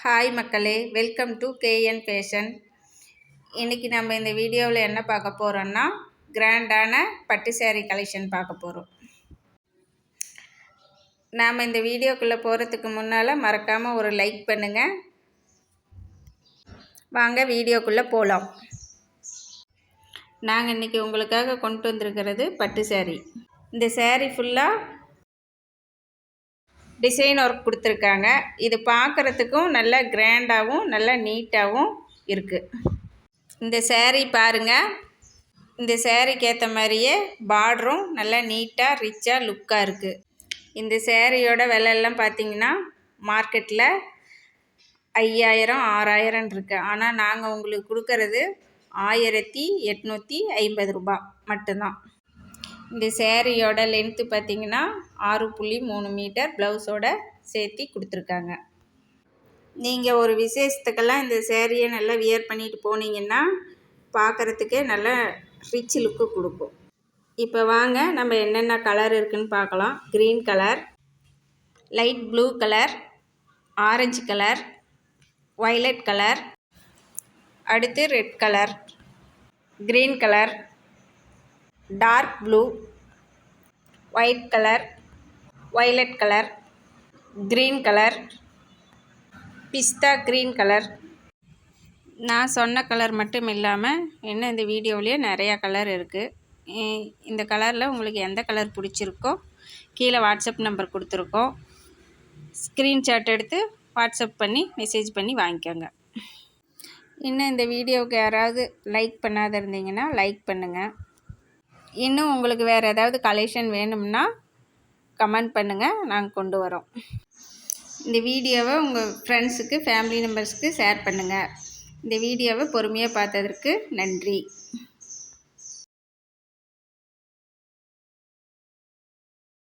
Hi மக்களே, welcome to KN fashion. இன்றைக்கி நம்ம இந்த வீடியோவில் என்ன பார்க்க போகிறோன்னா, கிராண்டான பட்டு சேரீ கலெக்ஷன் பார்க்க போகிறோம். நாம் இந்த வீடியோக்குள்ளே போகிறதுக்கு முன்னால் மறக்காமல் ஒரு லைக் பண்ணுங்கள். வாங்க வீடியோக்குள்ளே போகலாம். நாங்கள் இன்றைக்கி உங்களுக்காக கொண்டு வந்திருக்கிறது பட்டு சேரீ. இந்த சேரீ ஃபுல்லாக டிசைன் ஒர்க் கொடுத்துருக்காங்க. இது பார்க்குறதுக்கும் நல்ல கிராண்டாகவும் நல்ல நீட்டாகவும் இருக்குது. இந்த சேரீ பாருங்கள். இந்த சேரீக்கு ஏற்ற மாதிரியே பார்டரும் நல்லா நீட்டாக ரிச்சாக லுக்காக இருக்குது. இந்த சேரீயோட விலையெல்லாம் பார்த்திங்கன்னா மார்க்கெட்டில் 5000 6000 இருக்குது. ஆனால் நாங்கள் உங்களுக்கு கொடுக்கறது 1850 ரூபாய் மட்டும்தான். இந்த சேரீயோட லென்த்து பார்த்திங்கன்னா 6.3 மீட்டர் ப்ளவுஸோட சேர்த்தி கொடுத்துருக்காங்க. நீங்கள் ஒரு விசேஷத்துக்கெல்லாம் இந்த சேரீயை நல்லா வியர் பண்ணிட்டு போனீங்கன்னா பார்க்குறதுக்கே நல்ல ரிச் லுக்கு கொடுக்கும். இப்போ வாங்க நம்ம என்னென்ன கலர் இருக்குதுன்னு பார்க்கலாம். Green colour, light blue colour, orange colour, violet colour, அடுத்து red colour, green colour, dark blue, white colour, violet colour, green colour, பிஸ்தா க்ரீன் கலர். நான் சொன்ன கலர் மட்டும் இல்லாமல் இன்னும் இந்த வீடியோவிலேயே நிறையா கலர் இருக்குது. இந்த கலரில் உங்களுக்கு எந்த கலர் பிடிச்சிருக்கோ கீழே வாட்ஸ்அப் நம்பர் கொடுத்துருக்கோம். ஸ்க்ரீன்ஷாட் எடுத்து வாட்ஸ்அப் பண்ணி மெசேஜ் பண்ணி வாங்கிக்கோங்க. இன்னும் இந்த வீடியோவுக்கு யாராவது லைக் பண்ணாத இருந்தீங்கன்னா லைக் பண்ணுங்கள். இன்னும் உங்களுக்கு வேறு ஏதாவது கலெக்ஷன் வேணும்னா கமெண்ட் பண்ணுங்கள், நாங்கள் கொண்டு வரோம். இந்த வீடியோவை உங்கள் ஃப்ரெண்ட்ஸுக்கு ஃபேமிலி மெம்பர்ஸ்க்கு ஷேர் பண்ணுங்கள். இந்த வீடியோவை பொறுமையாக பார்த்ததற்கு நன்றி.